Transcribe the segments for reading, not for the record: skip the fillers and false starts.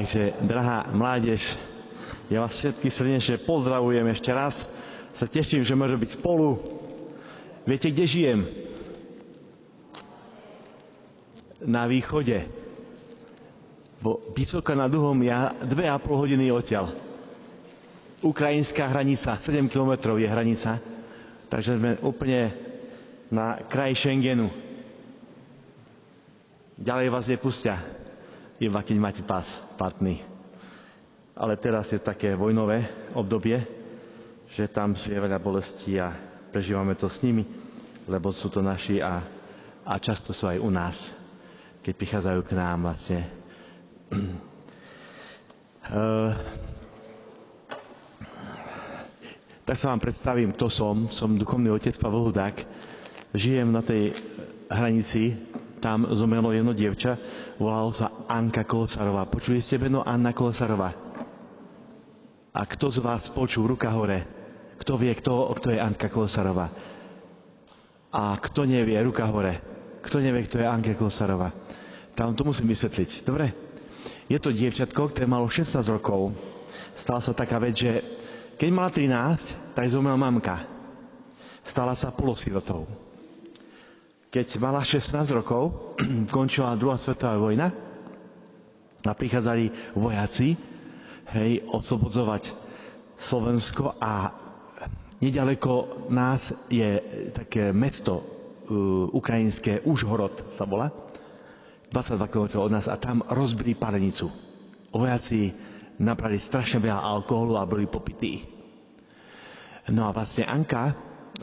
Takže, drahá mládež, ja vás všetkých srdečne pozdravujem ešte raz. Sa teším, že môžeme byť spolu. Viete, kde žijem? Na východe. Vysoko nad Duhom, ja 2,5 hodiny odtiaľ. Ukrajinská hranica, 7 kilometrov je hranica. Takže sme úplne na kraji Schengenu. Ďalej vás nepustia, iba keď máte pás platný. Ale teraz je také vojnové obdobie, že tam je veľa bolesti a prežívame to s nimi, lebo sú to naši a často sú aj u nás, keď prichádzajú k nám vlastne. Tak sa vám predstavím, kto som. Som duchovný otec Pavel Hudák. Žijem na tej hranici, tam zomrelo jedno dievča, volalo sa Anka Kolosarová. Počuli ste meno Anna Kolosarová? A kto z vás počul? Ruka hore. Kto vie, kto je Anka Kolosarová? A kto nevie? Ruka hore. Kto nevie, kto je Anka Kolosarová? Tam to musím vysvetliť. Dobre? Je to dievčatko, ktoré malo 16 rokov. Stala sa taká vec, že keď mala 13, tak zomrela mamka. Stala sa polosirotou. Keď mala 16 rokov, končila druhá svetová vojna a prichádzali vojaci, oslobodzovať Slovensko a nedaleko nás je také mesto ukrajinské, Užhorod sa volá, 22 km od nás a tam rozbili palenicu. Vojaci nabrali strašne veľa alkoholu a boli popití. No a vlastne Anka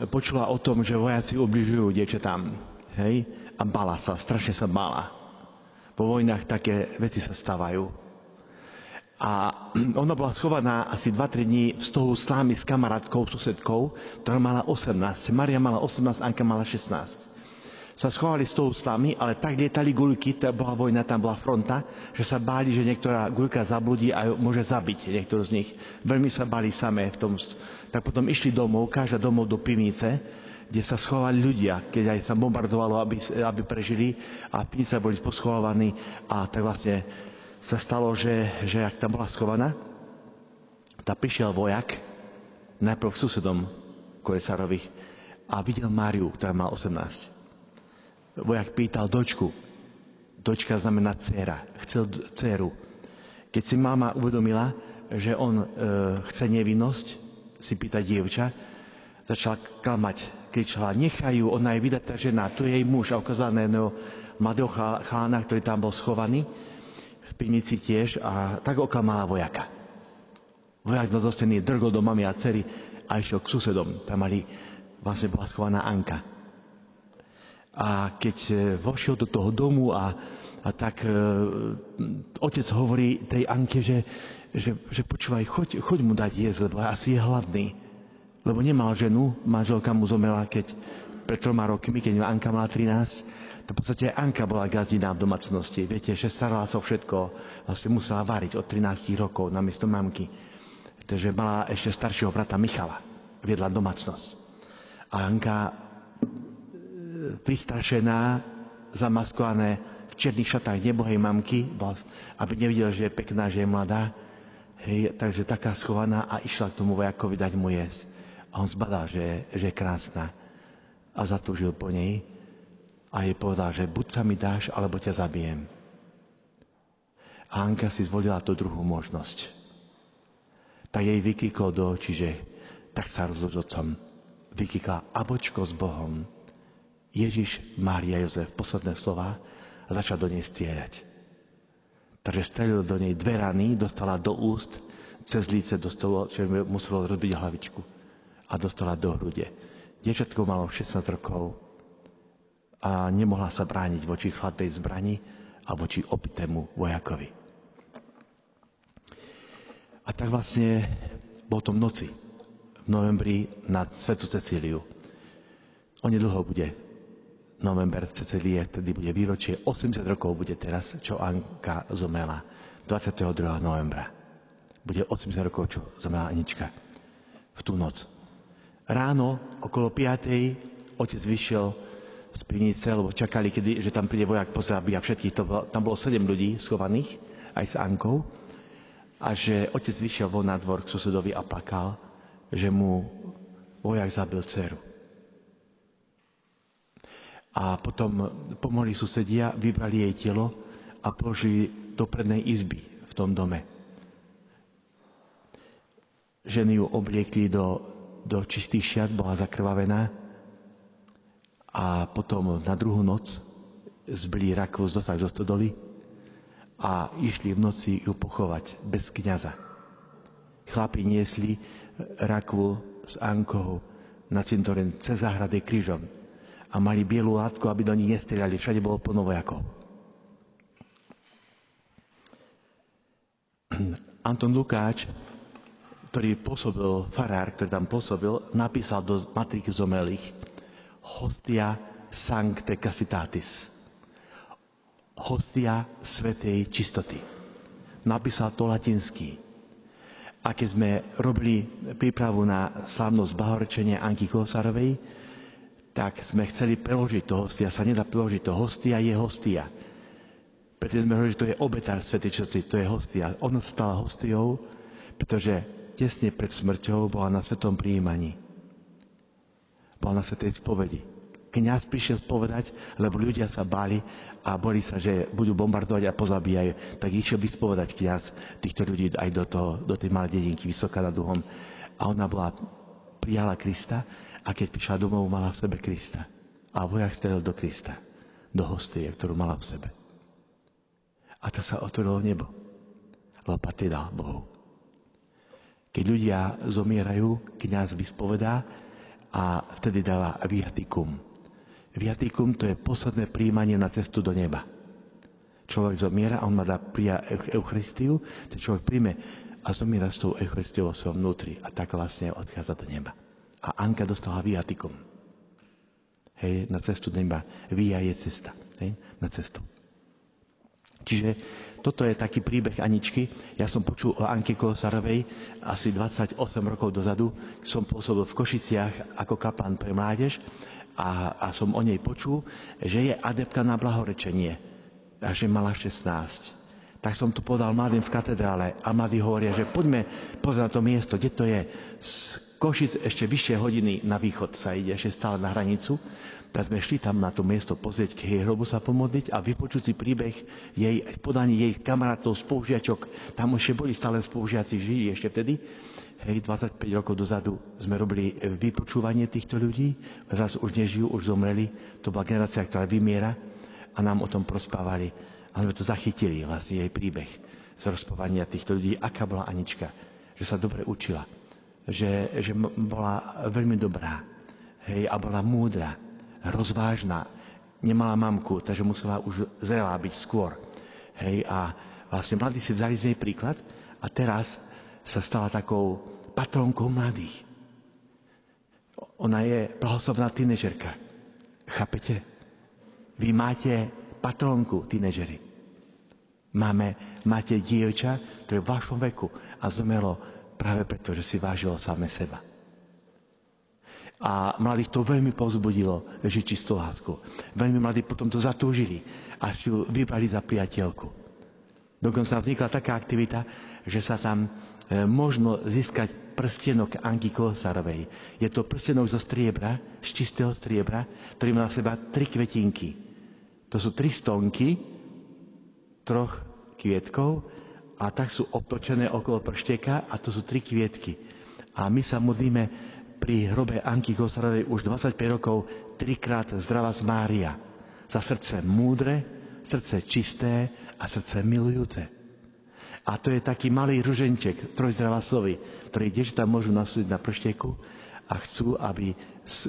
počula o tom, že vojaci ubližujú dievčatám. A bála sa, strašne sa bála. Po vojnách také veci sa stávajú. A ona bola schovaná asi 2-3 dní v stohu s námi, s kamarátkou, susedkou, ktorá mala 18. Maria mala 18, Anka mala 16. Sa schovali z toho s nami, ale tak lietali guľky, to bola vojna, tam bola fronta, že sa báli, že niektorá guľka zabludí a môže zabiť niektorú z nich. Veľmi sa báli samé v tom. Tak potom išli domov, každá domov do pivnice, kde sa schovali ľudia, keď aj sa bombardovalo, aby prežili a v pivnice boli poschovávaní a tak vlastne sa stalo, že ak tam bola schovaná, tak prišiel vojak, najprv susedom Kolesárových a videl Máriu, ktorá má 18. Vojak pýtal dočku. Dočka znamená dcéra. Chcel dcéru. Keď si mama uvedomila, že on chce nevinnosť, si pýta dievča, začala klamať. Kričala, nechajú, ona je vydatá žena, tu je jej muž. A ukázala na jedného mladého chalana, ktorý tam bol schovaný, v pivnici tiež, a tak oklamala vojaka. Vojak dozostený drgol do mamy a dcery a išiel k susedom. Tam vlastne bola schovaná Anka. A keď vošiel do toho domu a tak otec hovorí tej Anke, že počúvaj, choď mu dať jesť, lebo asi je hladný. Lebo nemal ženu, manželka mu zomrela pred 3 rokmi, keď Anka mala 13. To v podstate Anka bola gazdina v domácnosti. Viete, že starala sa o všetko. Vlastne musela variť od 13 rokov namiesto mamky. Takže mala ešte staršieho brata Michala. Viedla domácnosť. A Anka vystrašená, zamaskované v čiernych šatách nebohej mamky, aby nevidel, že je pekná, že je mladá. Takže taká schovaná a išla k tomu vojakovi dať mu jesť. A on zbadal, že je krásna. A zatúžil po nej a jej povedal, že buď sa mi dáš, alebo ťa zabijem. A Anka si zvolila tú druhú možnosť. Tak jej vykýkol do očí, že tak sa rozlúč s otcom. Vykýkla abočko s Bohom. Ježiš, Mária, Jozef, posledné slova a začal do nej strieľať. Takže strelil do nej 2 rany, dostala do úst, cez líce dostalo, čo muselo rozbiť hlavičku a dostala do hrude. Dievčatko malo 16 rokov a nemohla sa brániť voči chladnej zbrani a voči opitému vojakovi. A tak vlastne bol to v noci, v novembri na Svätú Cecíliu. Onedlho bude november Cecílie, tedy bude výročie, 80 rokov bude teraz, čo Anka zomrela. 22. novembra. Bude 80 rokov, čo zomrela Anička. V tú noc. Ráno, okolo 5. otec vyšiel z pivnice, lebo čakali, že tam príde vojak pozabíja všetkých. Tam bolo 7 ľudí schovaných, aj s Ankou. A že otec vyšiel von na dvor k susedovi a plakal, že mu vojak zabil dceru. A potom pomohli susedia, vybrali jej telo a položili do prednej izby v tom dome. Ženy ju obliekli do čistých šiat, bola zakrvavená a potom na druhú noc zbili rakvu z dosah zo stodoly a išli v noci ju pochovať bez kňaza. Chlapi niesli rakvu s Ankou na cintorín cez záhrady krížom a mali bielú látku, aby do nich nestrieľali. Všade bolo plno vojakov. Anton Lukáč, ktorý pôsobil, farár, ktorý tam pôsobil, napísal do matriky zomrelých Hostia Sancte Cassitatis. Hostia svätej čistoty. Napísal to latinsky. A keď sme robili prípravu na slávnosť blahorečenia Anky Kosárovej, tak sme chceli preložiť to hostia. Sa nedá preložiť to. Hostia je hostia. Pretože sme hovorili, že to je obetár svätej čistoty, to je hostia. Ona stala hostiou, pretože tesne pred smrťou bola na svetom prijímaní. Bola na svätej spovedi. Kňaz prišiel spovedať, lebo ľudia sa báli a boli sa, že budú bombardovať a pozabíjajú. Tak išiel vyspovedať kňaz týchto ľudí aj do tej malej dedinky Vysoká nad Uhom. A ona prijala Krista a keď prišla domov, mala v sebe Krista. A vojak strelil do Krista, do hostie, ktorú mala v sebe. A to sa otvorilo nebo. Lebo patrila Bohu. Keď ľudia zomierajú, kňaz vyspovedá a vtedy dáva viatikum. Viatikum to je posledné prijímanie na cestu do neba. Človek zomiera a on má dá prijať Eucharistiu, ten človek príjme a zomiera s tou Eucharistiou vo svojom vnútri a tak vlastne odchádza do neba. A Anka dostala viatikum. Hej, na cestu do neba. Via je cesta. Hej, na cestu. Čiže toto je taký príbeh Aničky. Ja som počul o Anke Kosárovej asi 28 rokov dozadu. Som pôsobil v Košiciach ako kaplan pre mládež a som o nej počul, že je adeptka na blahorečenie a že mala 16. Tak som to povedal mladým v katedrále a mladí hovoria, že poďme pozrieť na to miesto, kde to je. Z Košic ešte vyššie hodiny na východ sa ide, ešte stále na hranicu. Tak sme šli tam na to miesto pozrieť, k jej hrobu sa pomodliť a vypočuť si príbeh jej, podaní jej kamarátov, spolužiačok. Tam ešte boli stále spolužiaci, žili ešte vtedy. Hej, 25 rokov dozadu sme robili vypočúvanie týchto ľudí. Raz už nežijú, už zomreli. To bola generácia, ktorá vymiera a nám o tom prospávali. A sme to zachytili, vlastne jej príbeh z rozprávania týchto ľudí. Aká bola Anička? Že sa dobre učila. Že bola veľmi dobrá. Hej, a bola múdra. Rozvážna, nemala mamku, takže musela už zrelá byť skôr. Hej, a vlastne mladí si vzali z nej príklad a teraz sa stala takou patrónkou mladých. Ona je blahoslavná tínežerka. Chápete? Vy máte patrónku, tínežeri. Máte dievča, ktoré je v vašom veku a zomrelo práve preto, že si vážilo same seba. A mladých to veľmi povzbudilo, žiť čistú lásku. Veľmi mladí potom to zatúžili a ju vybrali za priateľku. Dokonca vznikla taká aktivita, že sa tam možno získať prstenok Anky Kosárovej. Je to prstenok zo striebra, z čistého striebra, ktorý má na seba 3 kvetinky. To sú 3 stonky, 3 kvietkov a tak sú obtočené okolo pršteka a to sú 3 kvietky. A my sa modlíme pri hrobe Anky Kosárovej už 25 rokov 3-krát zdravá z Mária. Za srdce múdre, srdce čisté a srdce milujúce. A to je taký malý ruženček, trojzdravasový, ktorý dievčatá môžu nasúdiť na pršteku a chcú,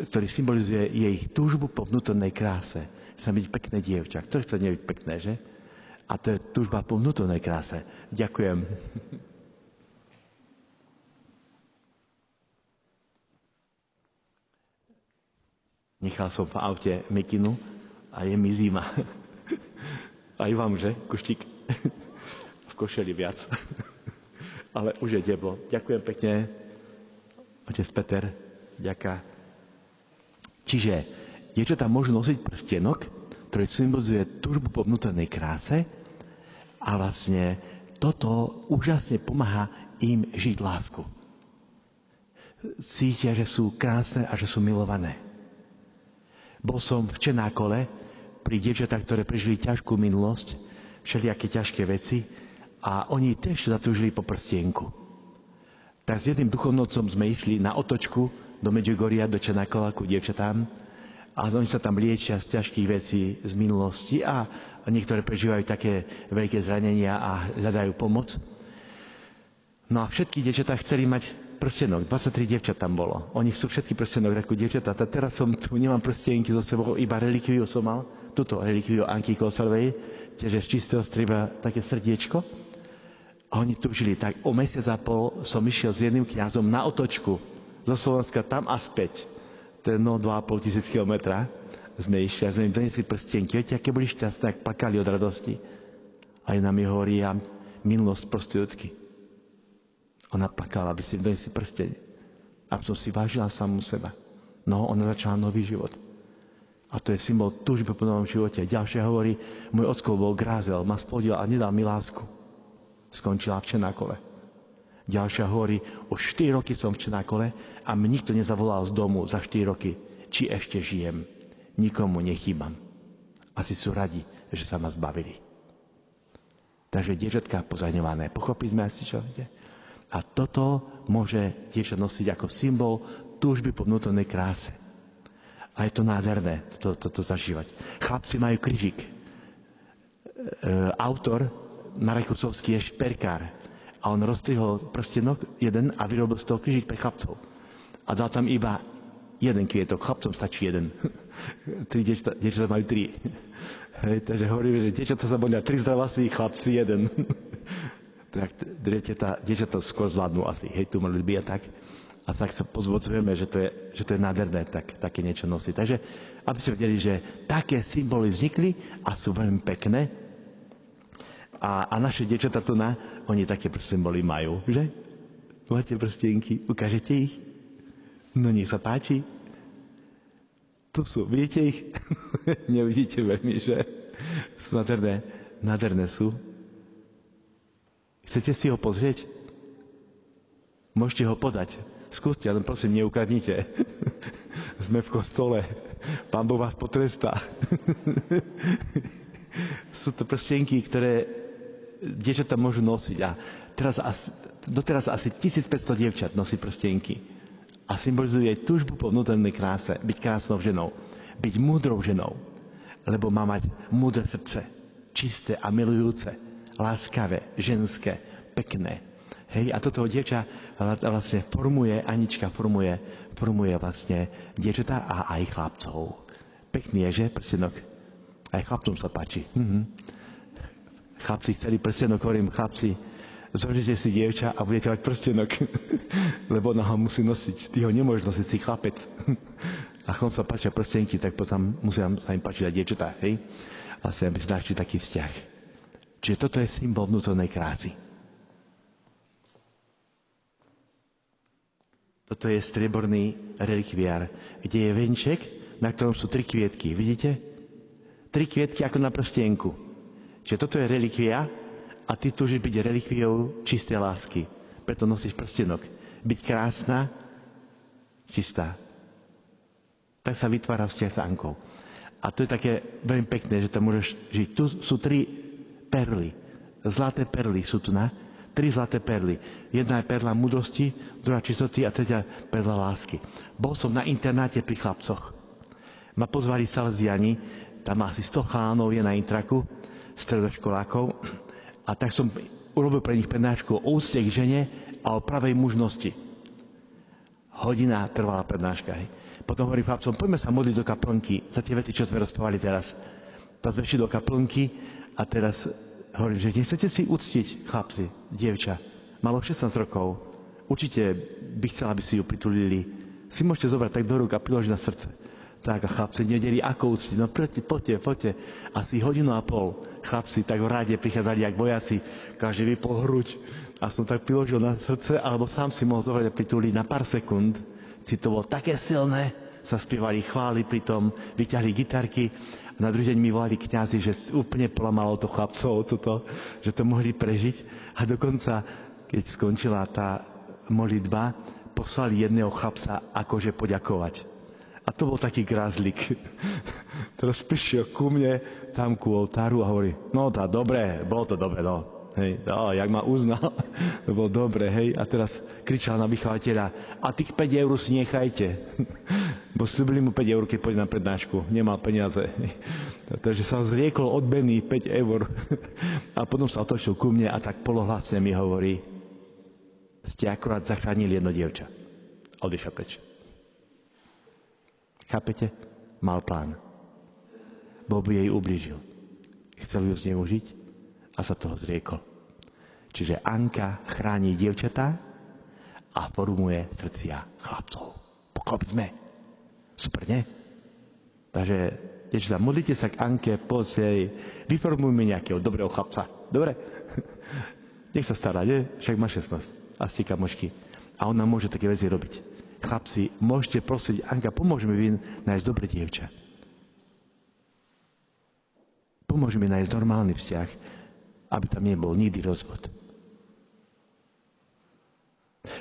ktorý symbolizuje jej túžbu po vnútornej kráse. Chce byť pekné dievča. Kto chce nebyť pekné, že? A to je túžba po vnútornej kráse. Ďakujem. Nechal som v aute mikinu a je mi zima. Aj vám, že? Kuštík? V košeli viac. Ale už je teplo. Ďakujem pekne. Otec Peter, ďaká. Čiže dievčatá môžu nosiť prstenok, ktorý symbolizuje túžbu po vnútornej kráse a vlastne toto úžasne pomáha im žiť lásku. Cítia, že sú krásne a že sú milované. Bol som v Čenákole pri dievčatách, ktoré prežili ťažkú minulosť, všelijaké ťažké veci a oni tiež zatúžili po prstienku. Tak s jedným duchovnocom sme išli na otočku do Medjugorja, do Čenákola ku dievčatám a oni sa tam liečia z ťažkých vecí z minulosti a niektoré prežívajú také veľké zranenia a hľadajú pomoc. No a všetky dievčatá chceli mať prstenok. 23 dievčat tam bolo. Oni chcú všetky prstenok ako dievčatá. Teraz som tu, nemám prstienky so sebou, iba relikviu som mal. Tuto relikviu Anky Kosarovej, tiež z čistého strieba také srdiečko. A oni túžili. Tak o mesiac a pol som išiel s jedným kňazom na otočku zo Slovenska tam a späť. To je 2,5 tisíc kilometra. Sme išli a sme im donesli prstienky. Viete, aké boli šťastné, ak plakali od radosti. A nám je hovorí, ja minulosť prostitútky. Ona plakala, aby si im donesli prsteň. A som si vážila samú seba. No, ona začala nový život. A to je symbol túžby po novom živote. Ďalšia hovorí, môj ocko bol grázel, ma splodil a nedal mi lásku. Skončila v Čenákole. Ďalšia hovorí, už 4 roky som v Čenákole a mi nikto nezavolal z domu za 4 roky, či ešte žijem. Nikomu nechýbam. Asi sú radi, že sa ma zbavili. Takže dievčatka pozraňované. Pochopili sme asi, čo viete? A toto môže dievča nosiť ako symbol túžby po vnútornej kráse. A je to nádherné, toto zažívať. Chlapci majú križík. Autor Marek Husovský je šperkár. A on roztrihol prstenok jeden a vyrobil z toho križík pre chlapcov. A dal tam iba jeden kvietok. Chlapcom stačí jeden. Dievčatá majú 3. Hej, takže hovoríme, že dievčatá sa bolia 3 zdravasy, chlapci 1. Tak dievčatá skôr zvládnu asi. Hej, tu mali byť a tak. A tak sa pozvodzujeme, že to je nádherné také niečo nosiť. Takže, aby ste vedeli, že také symboly vznikli a sú veľmi pekné. A naše dievčatá tu oni také symboly majú, že? Máte prstienky, ukážete ich? No nech sa páči. Tu sú, vidíte ich? Neuvidíte veľmi, že? Sú nádherné. Nádherné sú. Chcete si ho pozrieť? Môžete ho podať. Skúste, ale prosím, neukradnite. Sme v kostole. Pán Boh vás potrestá. Sú to prstienky, ktoré dievčatá môžu nosiť. A doteraz asi 1500 dievčat nosí prstienky. A symbolizuje túžbu po vnútornej kráse. Byť krásnou ženou. Byť múdrou ženou. Lebo má mať múdre srdce. Čisté a milujúce. Láskavé, ženské, pekné. Hej, a toto dievča vlastne Anička formuje vlastne dievčatá a aj chlapcov. Pekný je, že, prstenok? Aj chlapcom sa páči. Chlapci chceli prstenok, hovorím, chlapci, zožite si dievča a budete mať prstenok. Lebo ona ho musí nosiť. Ty ho nemôžeš nosiť, si chlapec. A chlapcom sa páčia prstenky, tak potom musia sa im páčiť aj dievčatá, hej? Vlastne, aby našli taký vzťah. Čiže toto je symbol vnútornej krásy. Toto je strieborný relikviár, kde je venček, na ktorom sú 3 kvietky. Vidíte? 3 kvietky ako na prstienku. Čiže toto je relikvia a ty túžiš byť relikviou čistej lásky. Preto nosíš prstenok. Byť krásna, čistá. Tak sa vytvára vzťah s Ankou. A to je také veľmi pekné, že tam môžeš žiť. Tu sú 3 perly. Zlaté perly sú tu 3 zlaté perly. Jedna je perla múdrosti, druhá čistoty a tretia perla lásky. Bol som na internáte pri chlapcoch. Ma pozvali Salesiani, tam asi 100 chalánov je na intraku, stredoškolákov. A tak som urobil pre nich prednášku o úcte k žene a o pravej mužnosti. Hodina trvala prednáška. Hej. Potom hovorím chlapcom, poďme sa modliť do kaplnky za tie vety, čo sme rozprávali teraz. Tak sme šli do kaplnky a teraz hovorím, že nechcete si uctiť, chlapci, dievča. Malo 16 rokov. Určite by chcela, aby si ju pritulili. Si môžete zobrať tak do rúk a priložiť na srdce. Tak a chlapci nevedeli, ako uctiť. No poďte. Asi 1,5 hodinu. Chlapci tak v ráde prichádzali, jak vojaci. Každý vypol hruď. A som tak priložil na srdce, alebo sám si mohol zobrať a prituliť na pár sekúnd. To bolo také silné. Sa spievali chvály pri tom, vyťahli gitarky. Na druhý deň mi volali kňazi, že úplne polamalo to chlapcov, že to mohli prežiť. A dokonca, keď skončila tá modlitba, poslali jedného chlapca akože poďakovať. A to bol taký grázlik. Teraz prišiel ku mne, tam ku oltáru a hovorí, no tá dobre, bolo to dobre, no. Hej, jak ma uznal, to bolo dobre, hej. A teraz kričal na vychovateľa, a tých 5 eur si nechajte. Bo slúbili mu 5 eur, keď pôjde na prednášku. Nemal peniaze. Takže sa zriekol odmeny 5 eur. A potom sa otočil ku mne a tak polohlasne mi hovorí, ste akurát zachránili jedno dievča. Odišiel preč. Chápete? Mal plán. Boh by jej ublížil. Chcel ju zneužiť a sa toho zriekol. Čiže Anka chráni dievčatá a formuje srdcia chlapcov. Pochopíme. Super, nie? Takže, dievčatá, modlite sa k Anke, poďte jej, vyformujme nejakého dobrého chlapca. Dobre? Nech sa stará, nie? Však má 16 a stíka možky. A ona môže také veci robiť. Chlapci, môžete prosiť, Anka, pomôž mi nájsť dobré dievča. Pomôž mi nájsť normálny vzťah, aby tam nebol nikdy rozvod.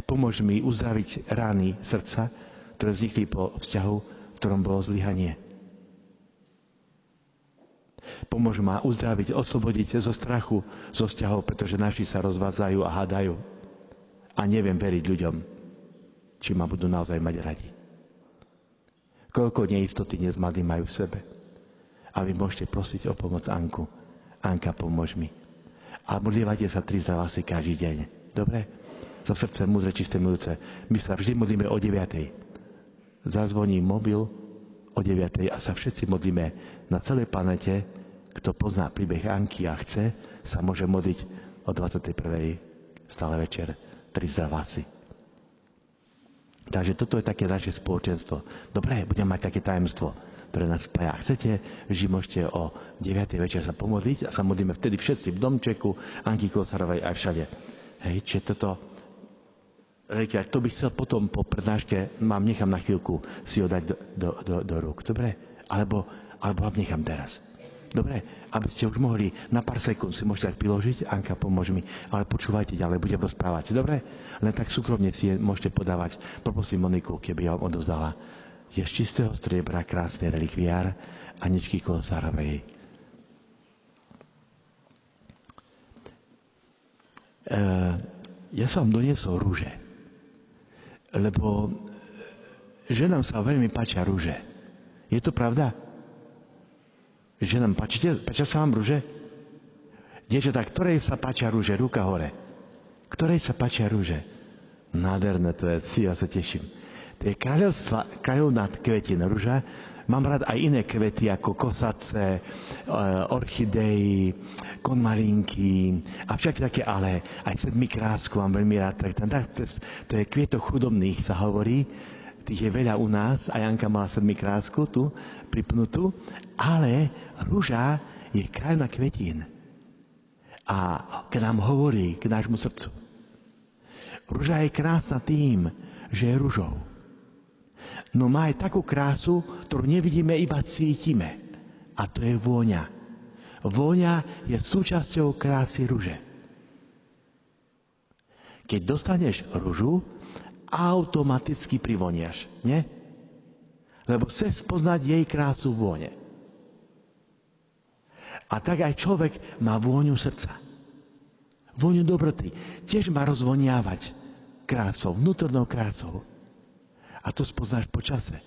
Pomôž mi uzdraviť rány srdca, ktoré vznikli po vzťahu, v ktorom bolo zlyhanie. Pomôž ma uzdraviť, oslobodiť zo strachu, zo vzťahov, pretože naši sa rozvádzajú a hádajú. A neviem veriť ľuďom, či ma budú naozaj mať radi. Koľko neistoty dnes mladí majú v sebe. A vy môžete prosiť o pomoc Anku. Anka, pomôž mi. A modlívajte sa 3 zdravásy každý deň. Dobre? Za srdce múdre, čisté, milujúce. My sa vždy modlíme o 9. Zazvoní mobil o 9. a sa všetci modlíme na celej planete. Kto pozná príbeh Anky a chce, sa môže modliť o 21. stále večer 3 zdravásy. Takže toto je také naše spoločenstvo. Dobre, budeme mať také tajemstvo, ktoré nás spája. Chcete, že môžete o 9. večer sa pomodliť a sa modlíme vtedy všetci v domčeku, Anky Kocarovej aj všade. Hej, čiže toto, to by chcel potom po prednáške, vám nechám na chvíľku si ho dať do rúk. Dobre? Alebo vám nechám teraz. Dobre? Aby ste už mohli na pár sekúnd si môžete tak priložiť, Anka, pomôž mi, ale počúvajte ďalej, budem rozprávať. Dobre? Len tak súkromne si môžete podávať. Poprosím Moniku, keby ja vám odovzdala. Je z čistého striebra krásny relikviár Aničky Kozárovej. Ja som vám doniesol rúže, lebo ženám sa veľmi páčia rúže. Je to pravda? Ženám páčia sa vám rúže? Dievčatá, ktorej sa páčia rúže? Ruka hore. Ktorej sa páčia rúže? Nádherné to je, ja sa teším. To je kráľovná kvetina ruža. Mám rád aj iné kvety ako kosace, orchidei, konmalinky a však také ale. Aj sedmikrásku mám veľmi rád. To je kvietok chudobných, sa hovorí. Tých je veľa u nás. Aj Janka mala sedmikrásku tu pripnutú. Ale ruža je kráľovná kvetín. A keď nám hovorí k nášmu srdcu. Ruža je krásna tým, že je ružou. No má aj takú krásu, ktorú nevidíme, iba cítime. A to je vôňa. Vôňa je súčasťou krásy ruže. Keď dostaneš ružu, automaticky privoniaš, nie? Lebo chceš spoznať jej krásu vône. A tak aj človek má vôňu srdca. Vôňu dobroty. Tiež má rozvoniavať krácou, vnútornou krácou. A to spoznáš po čase.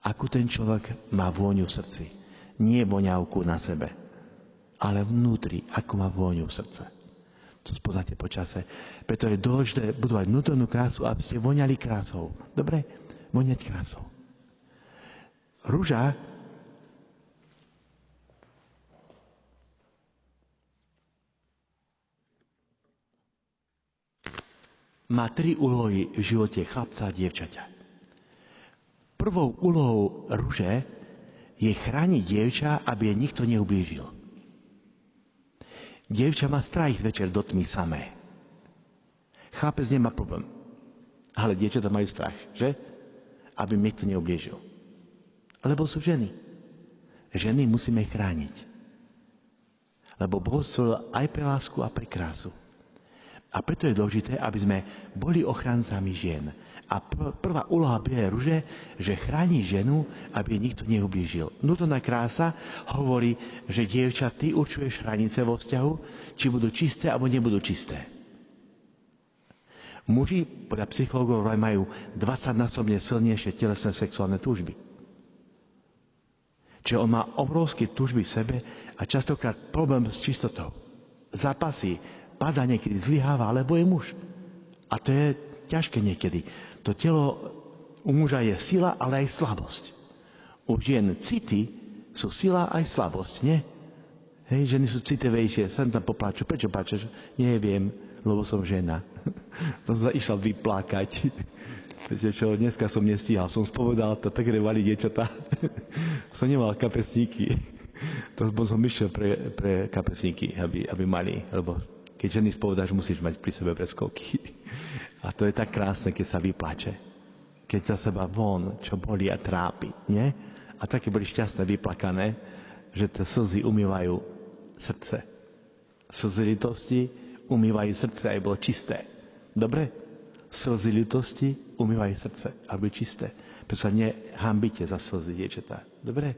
Akú ten človek má vôňu v srdci. Nie voňavku na sebe, ale vnútri, ako má vôňu v srdce. To spoznáte po čase. Preto je dôležité budovať vnútornú krásu, aby ste voňali krásou. Dobre? Voňať krásou. Ruža má 3 úlohy v živote chlapca a dievčaťa. Prvou úlohou ruže je chrániť dievča, aby jej nikto neublížil. Dievča má strach večer do tmy samé. Chlapec nemá problém. Ale dievčatá majú strach, že? Aby im niekto neublížil. Lebo sú ženy. ženy musíme chrániť. Lebo Boh stvoril aj pre lásku a pre krásu. A preto je dôležité, aby sme boli ochrancami žien. A prvá úloha bielej ruže, že chráni ženu, aby jej nikto neublížil. Vnútorná krása hovorí, že dievča, ty určuješ hranice vo vzťahu, či budú čisté, alebo nebudú čisté. Muži, podľa psychológov, majú 20-násobne silnejšie telesné sexuálne túžby. Čiže on má obrovské túžby v sebe a častokrát problém s čistotou. Zápasy, padá niekedy, zlyháva, alebo je muž. A to je ťažké niekedy. To telo u muža je sila, ale aj slabosť. U žien city sú sila aj slabosť, nie? Hej, ženy sú citlivejšie, sa tam popláču. Prečo pláčeš? Neviem, lebo som žena. To sa išla vyplakať. Viete čo, dneska som nestíhal, som spovedal, to tak revali dievčatá. Som nemal kapesníky. To som išiel pre kapesníky, aby mali, lebo keď ženy spovedáš, musíš mať pri sebe preskovky. A to je tak krásne, keď sa vyplače. Keď za seba von, čo bolí a trápi, nie? A také boli šťastné, vyplakané, že tie slzy umývajú srdce. Slzy ľutosti umývajú srdce, aj bolo čisté. Dobre? Slzy ľutosti umývajú srdce, aby čisté. Preto sa nehambite za slzy, dievčatá. Dobre?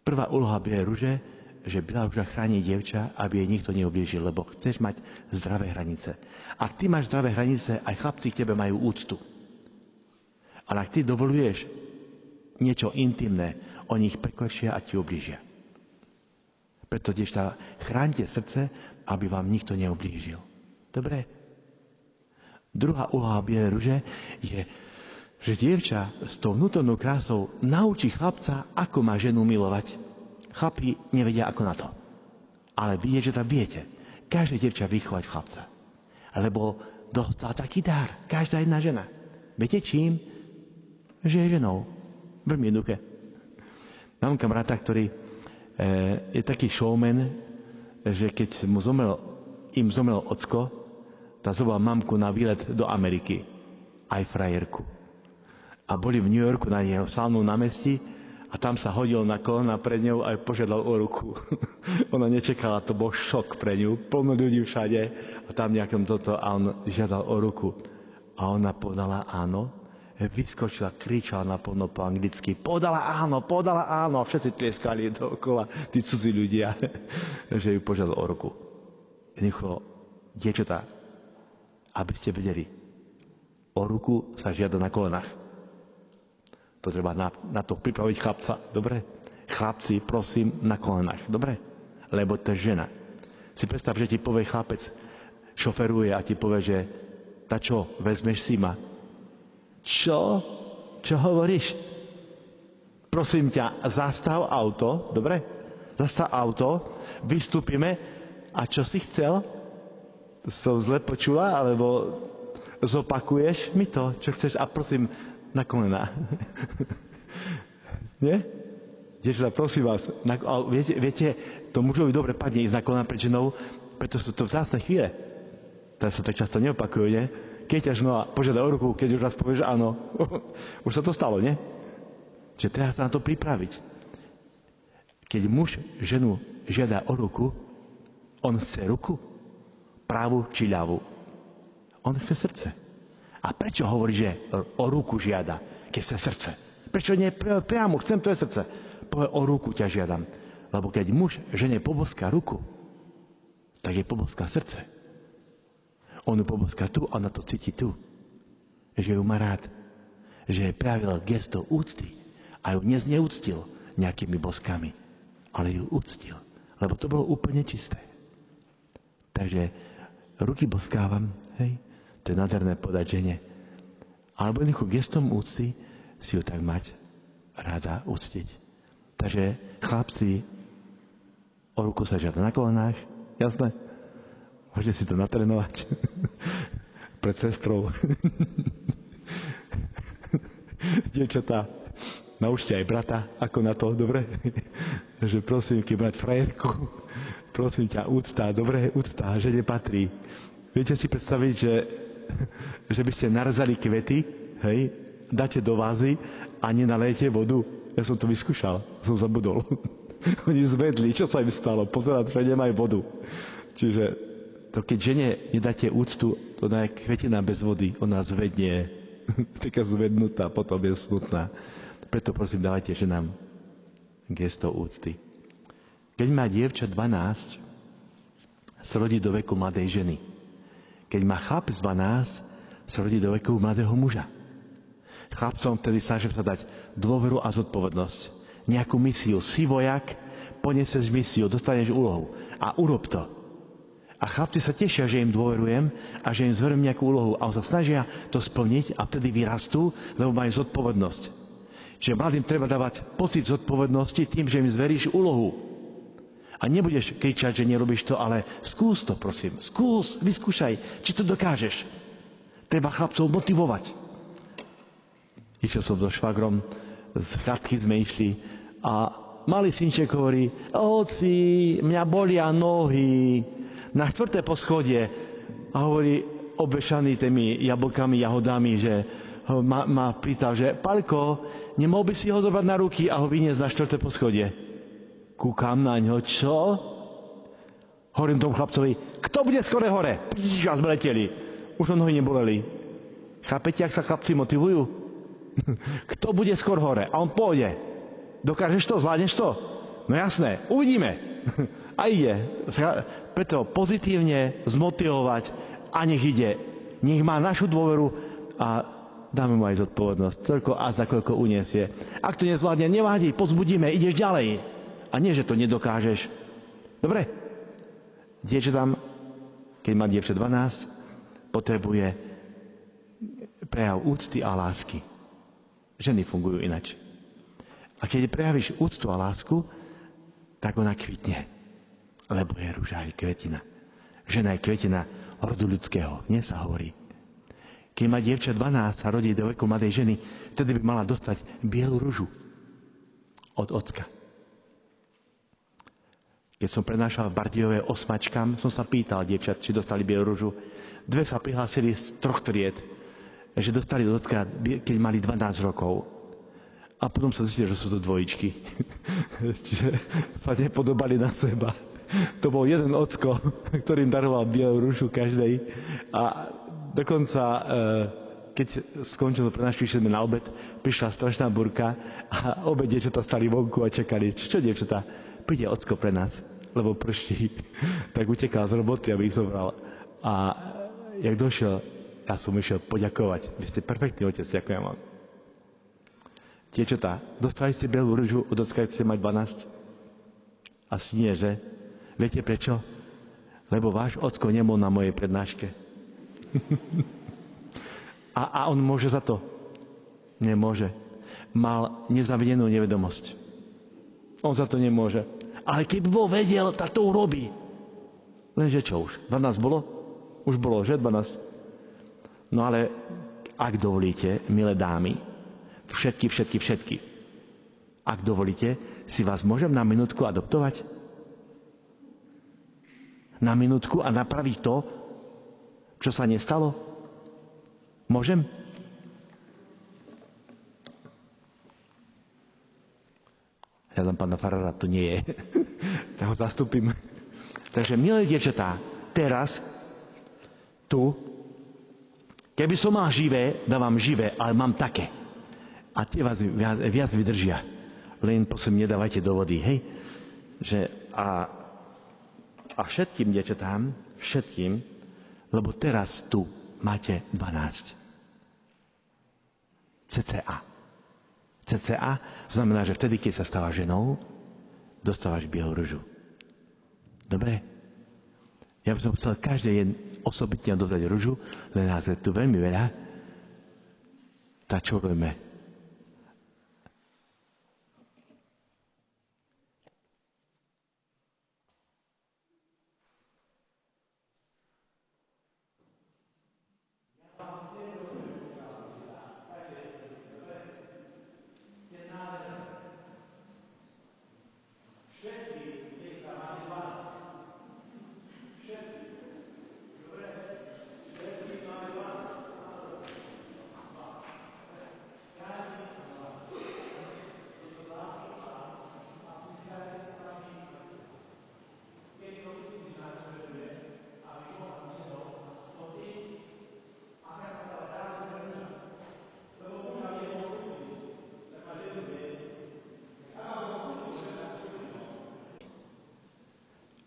Prvá úloha bielej ruže, že biela ruža chráni dievča, aby jej nikto neublížil, lebo chceš mať zdravé hranice. Ak ty máš zdravé hranice, aj chlapci k tebe majú úctu. Ale ak ty dovoluješ niečo intimné, oni ich prekročia a ti ublížia. Preto, dievčatá, chránite srdce, aby vám nikto neublížil. Dobre? Druhá úloha bielej ruže je, že dievča s tou vnútornou krásou naučí chlapca, ako má ženu milovať. Chlapi nevedia ako na to. Ale vy, že to viete. Každé dievča vychovať chlapca. Lebo dostala taký dar. Každá jedna žena. Viete čím? Že je ženou. Veľmi jednoduché. Mám kamaráta, ktorý je taký showman, že keď im zomrel ocko, tá zobral mamku na výlet do Ameriky. Aj frajerku. A boli v New Yorku na jeho slávnom námestí a tam sa hodil na kolena pred ňou a požiadal o ruku. Ona nečekala, to bol šok pre ňu. Plno ľudí všade a tam nejakom toto a on žiadal o ruku. A ona povedala áno. Vyskočila, kričala naplno po anglicky. Podala áno. A všetci tlieskali dookola, tí cudzí ľudia, že ju požiadal o ruku. Jednoducho, dievčatá, aby ste vedeli, o ruku sa žiada na kolenách. To treba na to pripraviť chlapca, dobre? Chlapci, prosím, na kolenách, dobre? Lebo to je žena. Si predstav, že ti povie chlapec, šoferuje a ti povie, že ta čo, vezmeš si ma? Čo? Čo hovoríš? Prosím ťa, zastav auto, dobre? Zastav auto, vystúpime a čo si chcel? Som zle počula, alebo zopakuješ mi to, čo chceš a prosím, na kolená. Nie? Dievčatá, prosím vás, viete, to mužovi dobre padne ísť na kolená pred ženou, preto sú to vzácne chvíle. Teraz sa tak často neopakujú, nie? Keď ťa žena požiada o ruku, keď už raz povieš áno. Už sa to stalo, nie? Čiže treba sa na to pripraviť. Keď muž ženu žiada o ruku, on chce ruku? Pravú či ľavú? On chce srdce. A prečo hovorí, že o ruku žiada, keď chce srdce? Prečo nie priamo, chcem tvoje srdce? Povie, o ruku ťa žiadam. Lebo keď muž žene poboská ruku, tak je poboská srdce. On ju poboská tu, ona to cíti tu. Že ju má rád. Že jej prejavil gesto úcty. A ju nezneúctil nejakými boskami. Ale ju úctil. Lebo to bolo úplne čisté. Takže ruky boskávam, hej, to je nádherné podať žene. Alebo jednoducho gestom úcty si ju tak mať rada úctiť. Takže chlapci, o ruku sa žiada na kolenách, jasné? Môžete si to natrénovať pred sestrou. Dievčatá, naučte aj brata, ako na to, dobre? Že prosím, keď brať frajerku, prosím ťa, úcta, dobre, úcta, že nepatrí. Viete si predstaviť, že by ste narezali kvety, hej, dáte do vázy a nenalejete vodu? Ja som to vyskúšal, som zabudol. Oni zvedli, čo sa im stalo, pozerám, že nemajú vodu. Čiže to keď žene nedáte úctu, to je kvetina bez vody, ona zvednie. Taká zvednutá, potom je smutná. Preto prosím, dávajte ženám gesto úcty. Keď má dievča 12, sa rodí do veku mladej ženy. Keď má chlap z 12, sa rodí do veku mladého muža. Chlapcom vtedy snažím sa dať dôveru a zodpovednosť. Nejakú misiu. Si vojak, poniesieš misiu, dostaneš úlohu. A urob to. A chlapci sa tešia, že im dôverujem a že im zverím nejakú úlohu. A sa snažia to splniť a vtedy vyrastú, lebo majú zodpovednosť. Čiže mladým treba dávať pocit zodpovednosti tým, že im zveríš úlohu. A nebudeš kričať, že nerobíš to, ale skús to, prosím. Skús, vyskúšaj, či to dokážeš. Treba chlapcov motivovať. Išiel som so švagrom, z chatky sme išli a malý synček hovorí: oci, mňa bolia nohy. Na 4. poschodie a hovorí, obešaný tými jablkami, jahodami, že ma pýtal, že Paľko, nemohol by si ho zobrať na ruky a ho vyniesť na 4. poschodie. Kúkam na ňo, čo? Hovorím tomu chlapcovi, kto bude skore hore? A sme leteli. Už nohy neboleli. Chápete, ak sa chlapci motivujú? Kto bude skôr hore? A on pôjde. Dokážeš to? Zvládneš to? No jasné, uvidíme. A ide. Preto pozitívne zmotivovať a nech ide. Nech má našu dôveru a dáme mu aj zodpovednosť. Toľko a za koľko uniesie. Ak to nezvládne, nevádí, pozbudíme, ideš ďalej. A nie, že to nedokážeš. Dobre? Dievča tam, keď má dievča 12, potrebuje prejav úcty a lásky. Ženy fungujú inač. A keď prejavíš úctu a lásku, tak ona kvitne. Lebo je ruža aj kvetina. Žena je kvetina rodu ľudského. Nie sa hovorí. Keď má dievča 12, sa rodí do veku mladej ženy, vtedy by mala dostať bielu ružu od ocka. Keď som prenášal v Bardejove osmačkám, som sa pýtal dievčat, či dostali bielu ružu. 2 sa prihlásili z 3 tried, že dostali od ocka, keď mali 12 rokov. A potom sa zistilo, že sú to dvojičky. Čiže sa nepodobali na seba. To bol jeden ocko, ktorým daroval bielu rušu každej. A dokonca, keď skončilo prednášku, išli sme na obed, prišla strašná burka a obe dievčatá stali vonku a čakali. Čo dievčatá? Príde ocko pre nás, lebo prší. Tak utekal z roboty, aby ich zobral. A jak došiel, ja som išiel poďakovať. Vy ste perfektný otec, ďakujem vám. Dievčatá, dostali ste bielu ružu od ocka, keď ste mať 12? Asi nie, že? Viete prečo? Lebo váš ocko nebol na mojej prednáške. a on môže za to? Nemôže. Mal nezavidenú nevedomosť. On za to nemôže. Ale keby bol vedel, tak to urobí. Lenže čo už? 12 bolo? Už bolo, že? 12. No ale, ak dovolíte, milé dámy, všetky, ak dovolíte, si vás môžem na minútku adoptovať? Na minútku a napraviť to, čo sa nestalo? Môžem? Ja tam pána farára, to nie je. Tak ho zastúpim. Takže, milé dievčatá, teraz, tu, keby som mal živé, dávam živé, ale mám také. A tie vás viac vydržia. Len prosím, nedávajte do vody, hej? A všetkým dievčatám, lebo teraz tu máte 12. CCA znamená, že vtedy, keď sa stáva ženou, dostávaš bielu ružu. Dobre? Ja by som chcel každej osobitne dodať ružu, len nás je tu veľmi veľa. Tak čo robíme?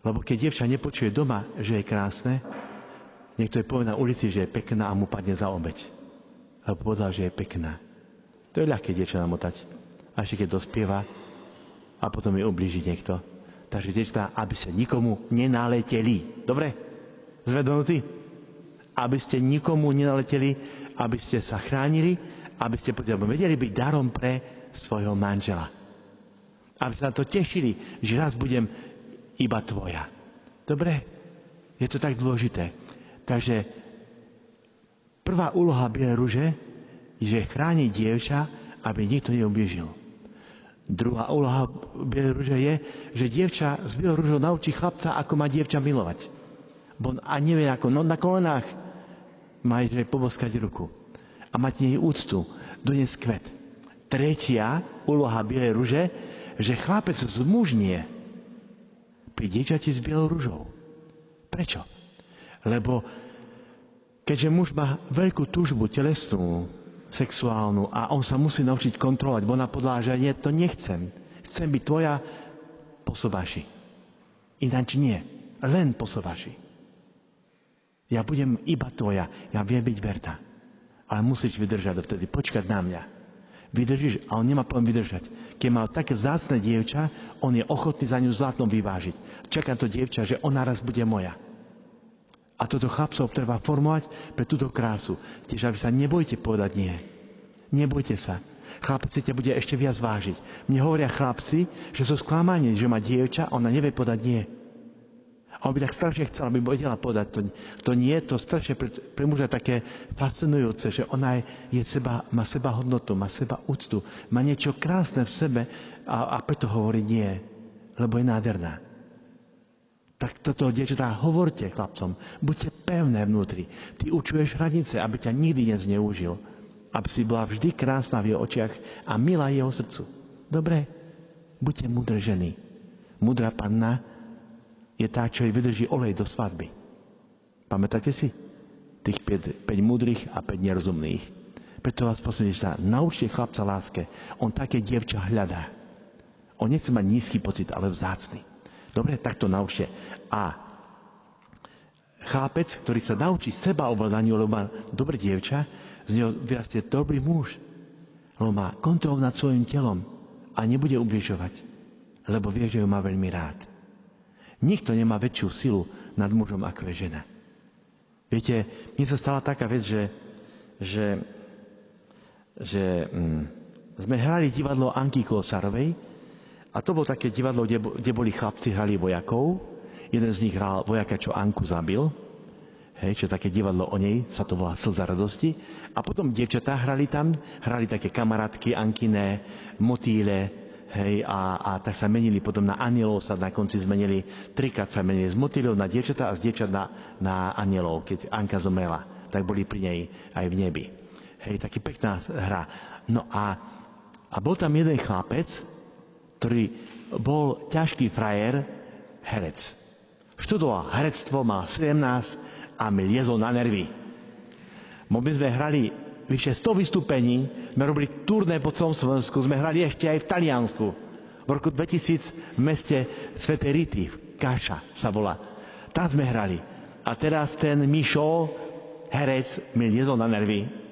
Lebo keď dievča nepočuje doma, že je krásne, niekto je povie na ulici, že je pekná a mu padne za obeť. Lebo povedal, že je pekná. To je ľahké dievča namotať. A ešte keď dospieva a potom je ublíži niekto. Takže dievčatá, aby ste nikomu nenaleteli. Dobre? Zvednutí? Aby ste nikomu nenaleteli, aby ste sa chránili, aby ste vedeli byť darom pre svojho manžela. Aby sa na to tešili, že raz budem iba tvoja. Dobre? Je to tak dôležité. Takže prvá úloha bielej ruže je chrániť dievča, aby nikto neublížil. Druhá úloha bielej ruže je, že dievča s bielou ružou naučí chlapca, ako má dievča milovať. Bo a nevie ako, no na kolenách má jej poboskať ruku. A mať nej úctu, doniesť kvet. Tretia úloha bielej ruže, že chlapec zmužnie pri dievčati s bielou ružou. Prečo? Lebo keďže muž má veľkú túžbu telesnú, sexuálnu a on sa musí naučiť kontrolovať, bo ona podľa, že nie, to nechcem. Chcem byť tvoja po sobaši. Ináč nie. Len po sobaši. Ja budem iba tvoja. Ja viem byť verná. Ale musíš vydržať dovtedy. Počkať na mňa. Vydržíš, a on nemá problém vydržať. Keď má také vzácne dievča, on je ochotný za ňu zlatom vyvážiť. Čaká to dievča, že ona raz bude moja. A toto chlapcov treba formovať pre túto krásu. Tiež, aby sa nebojte povedať nie. Nebojte sa. Chlapec si ťa bude ešte viac vážiť. Mne hovoria chlapci, že sú sklamaní, že má dievča, ona nevie povedať nie. A on by tak strašne chcel, aby vedela povedať to nie, to strašne pre muža také fascinujúce, že ona má seba hodnotu, má seba úctu, má niečo krásne v sebe a preto hovorí nie, lebo je nádherná. Tak toto, dievčatá, hovorte chlapcom, buďte pevné vnútri. Ty učuješ hranice, aby ťa nikdy nezneužil. Aby si bola vždy krásna v jeho očiach a milá jeho srdcu. Dobre? Buďte múdre ženy. Múdra panna je tá, čo jej vydrží olej do svadby. Pamätáte si? Tých 5 múdrych a 5 nerozumných. Preto vás prosím, naučte chlapca láske. On také dievča hľadá. On nechce mať nízky pocit, ale vzácny. Dobre, tak to naučte. A chlapec, ktorý sa naučí seba ovládaniu, lebo má dobré dievča, z neho vyrastie dobrý muž. Lebo má kontrolu nad svojim telom a nebude ubližovať, lebo vie, že ju má veľmi rád. Nikto nemá väčšiu silu nad mužom, ako je žena. Viete, mne sa stala taká vec, že sme hrali divadlo Anky Kolosárovej a to bolo také divadlo, kde boli chlapci, hrali vojakov. Jeden z nich hral vojaka, čo Anku zabil. Hej, čo také divadlo o nej, sa to volá Slza radosti. A potom dievčatá hrali také kamarátky, Ankine, motýle. Hej, a tak sa menili, potom na anielov sa na konci zmenili, 3-krát sa menili z motýlov na dievčatá a z dievčat na anielov, keď Anka zomrela, tak boli pri nej aj v nebi. Hej, taký pekná hra. No a bol tam jeden chlapec, ktorý bol ťažký frajer, herec. Študoval herectvo, mal 17 a mi liezol na nervy. My sme hrali vyše 100 vystúpení, sme robili turné po celom Slovensku, sme hrali ešte aj v Taliansku. V roku 2000 v meste Svätej Rity, Káša sa volá. Tam sme hrali. A teraz ten Mišo, herec, mi liezol na nervy.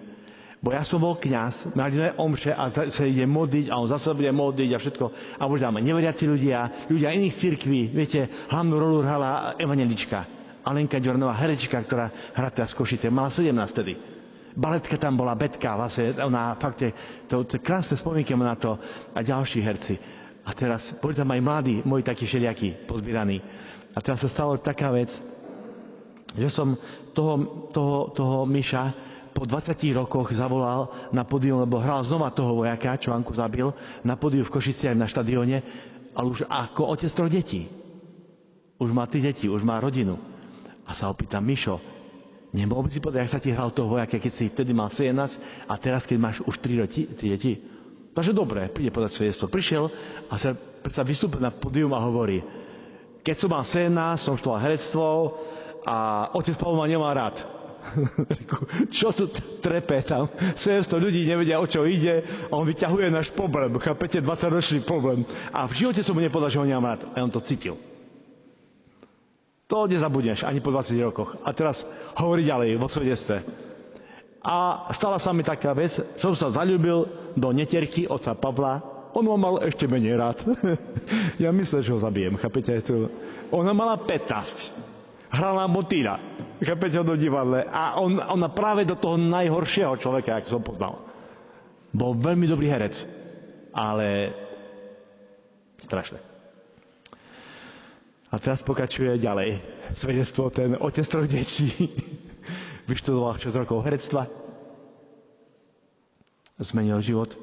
Bo ja som bol kňaz, mali sme omše a sa ide modliť a on zase bude modliť a všetko. A boli tam neveriaci ľudia iných cirkví. Viete, hlavnú rolu hrala evanjelička. Alenka Ďornová, herečka, ktorá hrá teraz v Košice. Mala 17 tedy. Baletka tam bola, Betka, vlastne ona fakt to krásne spomienky na to a ďalší herci. A teraz boli tam aj mladí, moji takí všelijakí, pozbieraní. A teraz sa stala taká vec, že som toho Miša po 20 rokoch zavolal na pódium, lebo hral znova toho vojaka, čo Anku zabil, na pódiu v Košici aj na štadióne, ale už ako otec 3 detí. Už má 3 deti, už má rodinu. A sa opýtam, Mišo, nemohol by si povedať, jak sa ti hral toho vojaka, keď si vtedy mal 17 a teraz, keď máš už 3 deti? Takže dobre, príde podať svedectvo. Prišiel a sa vystúpil na pódium a hovorí, keď som mal 17, som študoval herectvo a otec Pavol ma nemal rád. Čo tu trepe tam? 700 ľudí nevedia, o čo ide a on vyťahuje náš problém. Chápete, 20-ročný problém. A v živote som mu nepovedal, že ho nemám rád. A on to cítil. To nezabudneš ani po 20 rokoch. A teraz hovorí ďalej vo svedectve. A stala sa mi taká vec, som sa zaľúbil do netierky otca Pavla. On ma mal ešte menej rád. Ja myslím, že ho zabijem, chápete? Ona mala 15. Hrala motýra, chápete, do divadle. A ona práve do toho najhoršieho človeka, ako som poznal. Bol veľmi dobrý herec, ale strašné. A teraz pokračuje ďalej. Svedectvo, ten otec 3 detí vyštudoval 6 rokov herectva, zmenil život.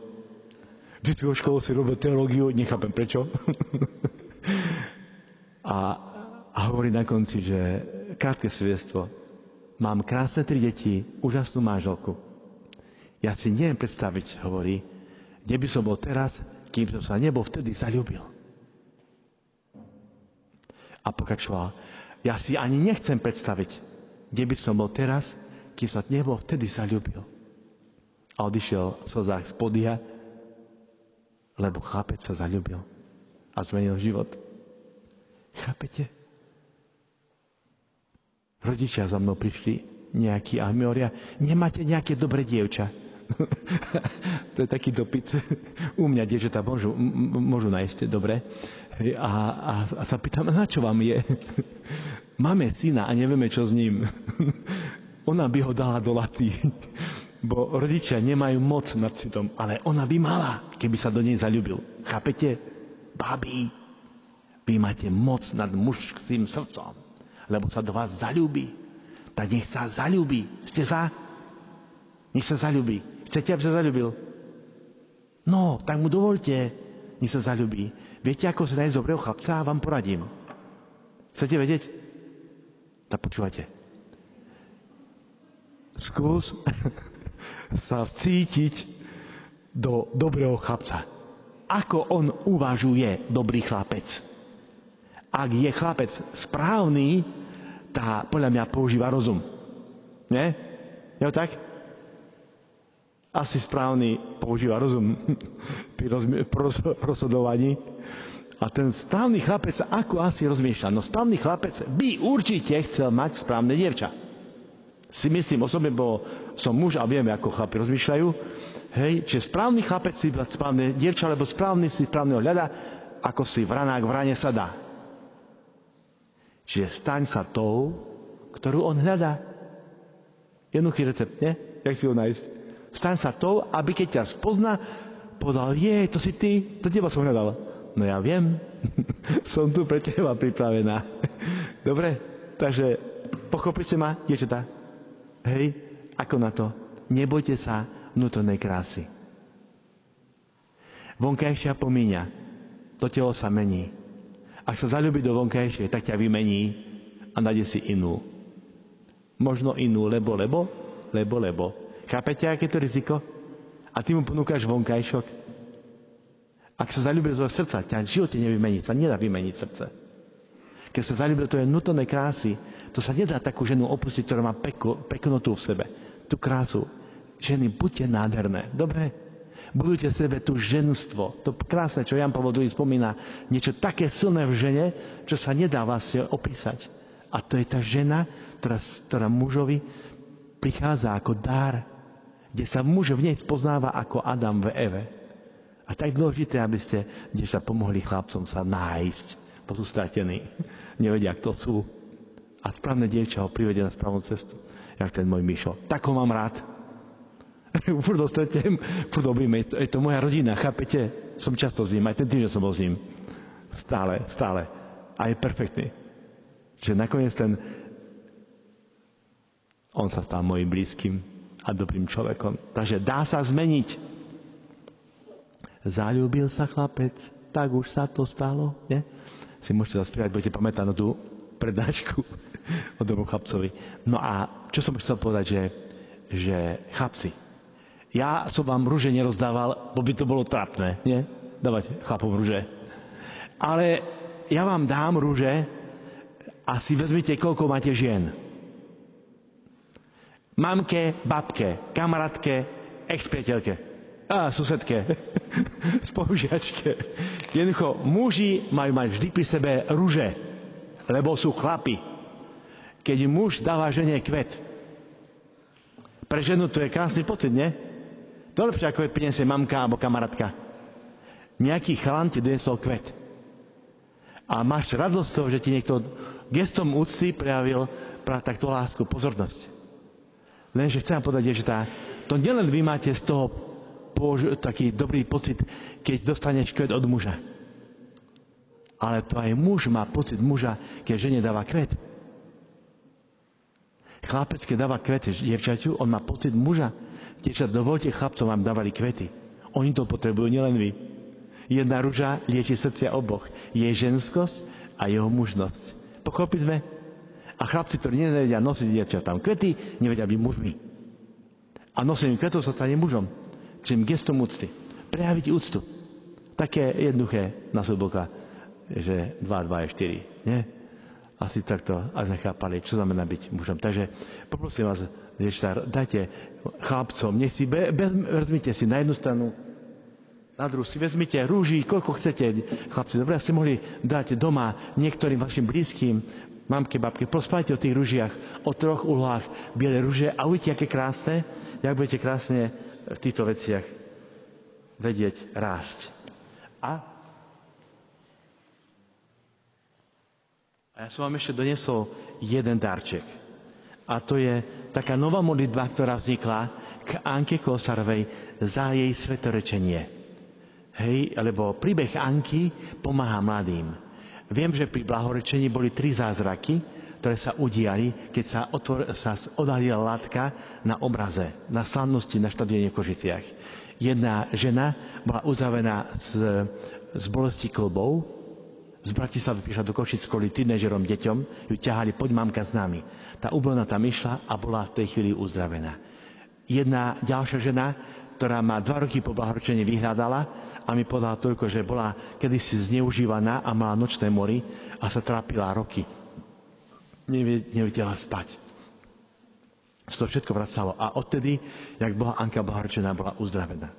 Vysokou školu si robil teológiu, nechápem prečo. a hovorí na konci, že krátke svedectvo. Mám krásne 3 deti, úžasnú manželku. Ja si neviem predstaviť, hovorí, kde by som bol teraz, kým som sa nebol vtedy zaľúbil. A pokračoval, ja si ani nechcem predstaviť, kde by som bol teraz, kým som nebol vtedy zaľúbil. A odišiel v slzách z podia, lebo chlapec sa zaľúbil a zmenil život. Chápete? Rodičia za mnou prišli nejakí a mi hovoria, nemáte nejaké dobré dievča? To je taký dopyt. U mňa dievčatá môžu nájsť dobre. A sa pýtam, na čo vám je? Máme syna a nevieme, čo s ním. Ona by ho dala do laty. Bo rodičia nemajú moc nad citom, ale ona by mala, keby sa do nej zaľúbil. Chápete? Babi, vy máte moc nad mužským srdcom, lebo sa do vás zaľúbi. Tak nech sa zaľúbi. Ste za? Nech sa zaľúbi. Chcete, aby sa zaľúbil? No, tak mu dovolte, nech sa zaľúbi. Viete, ako sa nájsť dobrého chlapca? Vám poradím. Chcete vedieť? Tak počúvate. Skús sa vcítiť do dobrého chlapca. Ako on uvažuje dobrý chlapec. Ak je chlapec správny, tá podľa mňa používa rozum. Nie? Je to tak? Asi správny používa rozum pri rozhodovaní. A ten správny chlapec ako asi rozmýšľa? No správny chlapec by určite chcel mať správne dievča. Si myslím osobne, bo som muž a vieme, ako chlapi rozmýšľajú. Hej, čiže správny chlapec si správne dievča, lebo správny si správneho hľada, ako si vranák v rane sa dá. Čiže staň sa tou, ktorú on hľadá. Jednoduchý recept, nie? Jak si ho nájsť? Staň sa tou, aby keď ťa spozná, povedal, to si ty, to teba som hľadal. No ja viem, som tu pre teba pripravená. Dobre, takže pochopíte ma, dievčatá? Hej, ako na to? Nebojte sa vnútornej krásy. Vonkajšia pomíňa, to telo sa mení. Ak sa zaľúbi do vonkajšie, tak ťa vymení a nájde si inú. Možno inú, lebo. Chápete, aké to riziko? A ty mu ponúkaš vonkajšok. Ak sa zaľúbil do srdca, ťa v živote nevymení, sa nedá vymeniť srdce. Keď sa zaľúbil do vnútornej krásy, to sa nedá takú ženu opustiť, ktorá má peknotu v sebe. Tú krásu. Ženy, buďte nádherné. Dobre? Budujte sebe tú ženstvo. To krásne, čo Jan Pavol II spomína. Niečo také silné v žene, čo sa nedá vlastne opísať. A to je tá žena, ktorá mužovi prichádza ako dar, kde sa muž v nej spoznáva ako Adam v Eve. A tak dôležité, aby ste, kde sa pomohli chlapcom sa nájsť, bo sú stratení. Nevedia, kto sú. A správne dievča ho privedie na správnu cestu, jak ten môj Mišo. Tak ho mám rád. Furt ho stretiem, furt obíme. Je to moja rodina, chápete? Som často s ním, aj ten týždeň som bol s ním. Stále. A je perfektný. Čiže nakoniec on sa stal mojim blízkym a dobrým človekom. Takže dá sa zmeniť. Zaľúbil sa chlapec, tak už sa to stalo, nie? Si môžete zaspievať, budete pamätať na tú prednášku o dobrom chlapcovi. No a čo som chcel povedať, že chlapci, ja som vám rúže nerozdával, bo by to bolo trápne, nie? Dávať chlapom rúže. Ale ja vám dám rúže a si vezmite, koľko máte žien. Mamke, babke, kamarátke, ex-priateľke, susedke, spolužiačke. Jednoducho, muži majú mať vždy pri sebe rúže, lebo sú chlapi. keď muž dáva žene kvet. Pre ženu to je krásny pocit, nie? To lepšie, ako je prinesie mamka alebo kamarátka. Nejaký chalan ti doniesol kvet. A máš radosť z toho, že ti niekto gestom úcty prejavil takto lásku, pozornosť. Lenže chcem povedať, že to nielen vy máte z toho taký dobrý pocit, keď dostaneš kvet od muža. Ale to aj muž má pocit muža, keď žene dáva kvet. Chlapec, keď dáva kvet dievčaťu, on má pocit muža. Dievčat, dovolte chlapcom, vám dávali kvety. Oni to potrebujú, nielen vy. Jedna ruža lieči srdcia oboch. Jej ženskosť a jeho mužnosť. Pochopili sme? A chlapci, ktorí nevedia nosiť dievčatám kvety, nevedia byť mužmi. A nosením kvetov sa stane mužom. Čím gestom úcty. Prejaviť úctu. Také jednoduché na súboka, že 2 je 4. Nie? Asi takto, ak nechápali, čo znamená byť mužom. Takže poprosím vás, dajte chlapcom, nech si vezmite si na jednu stranu, na druhú si vezmite rúží, koľko chcete, chlapci. Dobre, ste mohli dať doma niektorým vašim blízkym, mamke, babke, prospajte o tých rúžiach, o 3 úlohách biele rúže a uvidíte, aké krásne, jak budete krásne v týchto veciach vedieť rásť. A ja som vám ešte doniesol jeden darček. A to je taká nová modlitba, ktorá vznikla k Anke Kosarovej za jej svetorečenie. Hej, lebo príbeh Anky pomáha mladým. Viem, že pri blahorečení boli 3 zázraky, ktoré sa udiali, keď sa odhalila látka na obraze, na slávnosti na štadióne v Košiciach. Jedna žena bola uzdravená z bolesti klbov, z Bratislavy prišla do Košic kvôli tínedžerom deťom, ju ťahali, poď mamka s nami. Tá ublona tam išla a bola v tej chvíli uzdravená. Jedna ďalšia žena, ktorá ma 2 roky po blahorečení vyhľadala a mi povedala toľko, že bola kedysi zneužívaná a mala nočné mory a sa trápila roky. Nevedela spať. Z toho všetko vracalo. A odtedy, jak bola Anka blahorečená, bola uzdravená.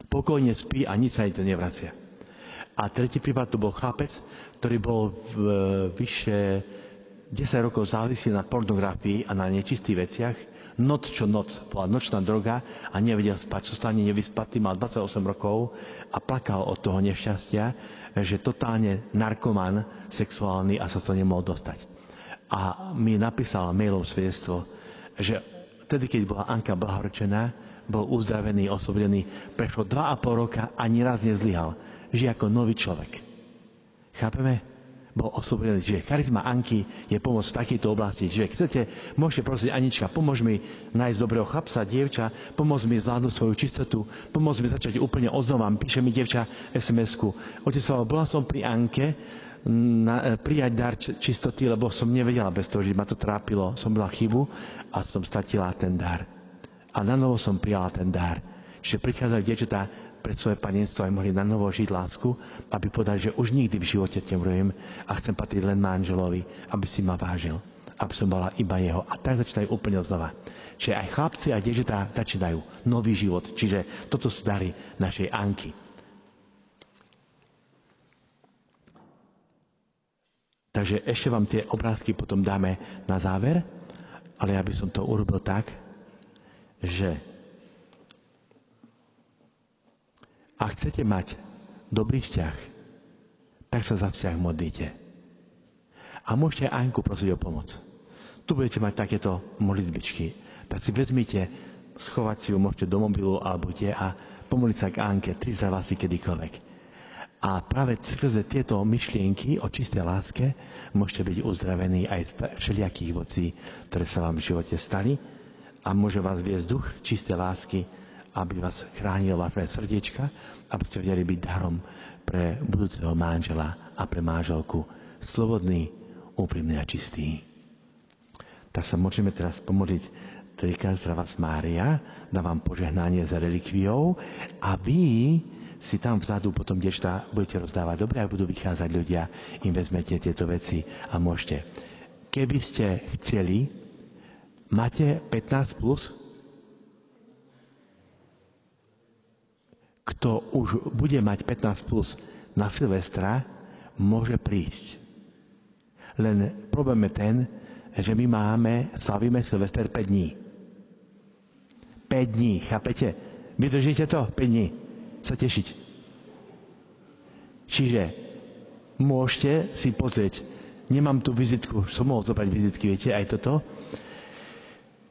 Pokojne spí a nič sa jej to nevracia. A tretí prípad to bol chlapec, ktorý bol vyše 10 rokov závislý na pornografii a na nečistých veciach. Noc čo noc, bola nočná droga a nevedel spať, zostane nevyspatý, mal 28 rokov a plakal od toho nešťastia, že totálne narkoman sexuálny a sa to nemohol dostať. A mi napísal mailom svedectvo, že vtedy, keď bola Anka blahorečená, bol uzdravený, oslobodený, prešlo 2,5 roka, ani raz nezlyhal. Žije ako nový človek. Chápeme? Bol oslobodený. Čiže charizma Anky je pomoc v takejto oblasti. Čiže chcete, môžete prosiť, Anička, pomôž mi nájsť dobrého chlapca, dievča, pomôž mi zvládnuť svoju čistotu, pomôž mi začať úplne oznova. Píše mi dievča SMS-ku. Otec Slavo, bola som pri Anke prijať dar čistoty, lebo som nevedela bez toho, že ma to trápilo. Som bola chybu a som stratila ten dar. A na novo som prijala ten dar. Čiže prichádzajú dievčatá pred svoje panenstvo aj mohli na novo žiť lásku, aby povedali, že už nikdy v živote nebudem a chcem patriť len manželovi, aby si ma vážil, aby som bola iba jeho. A tak začínajú úplne znova. Čiže aj chlapci a dievčatá začínajú nový život. Čiže toto sú dary našej Anky. Takže ešte vám tie obrázky potom dáme na záver, ale ja by som to urobil tak, že ak chcete mať dobrý vzťah, tak sa za vzťah modlite. A môžete Anku prosiť o pomoc. Tu budete mať takéto modlitbičky. Tak si vezmite, schovať si ju môžete do mobilu alebo kde a pomodliť sa k Anke 3 zdravásy kedykoľvek. A práve skrze tieto myšlienky o čistej láske môžete byť uzdravení aj z všelijakých vecí, ktoré sa vám v živote stali a môže vás viesť duch čistej lásky, aby vás chránil vaše srdiečka, aby ste vedeli byť darom pre budúceho manžela a pre manželku. Slobodný, úprimný a čistý. Tak sa môžeme teraz pomodliť. Trika zdravá Mária, dávam požehnanie za relikviou a vy si tam vzadu potom, dievčatá, budete rozdávať. Dobre, ak budú vychádzať ľudia, im vezmete tieto veci a môžete. Keby ste chceli, máte 15+? Kto už bude mať 15+ na Silvestra, môže prísť. Len problém je ten, že my slavíme Silvester 5 dní. 5 dní, chápete? Vydržíte to? 5 dní. Sa tešiť. Čiže môžete si pozrieť, nemám tu vizitku, som mohol zobrať vizitky, viete, aj toto.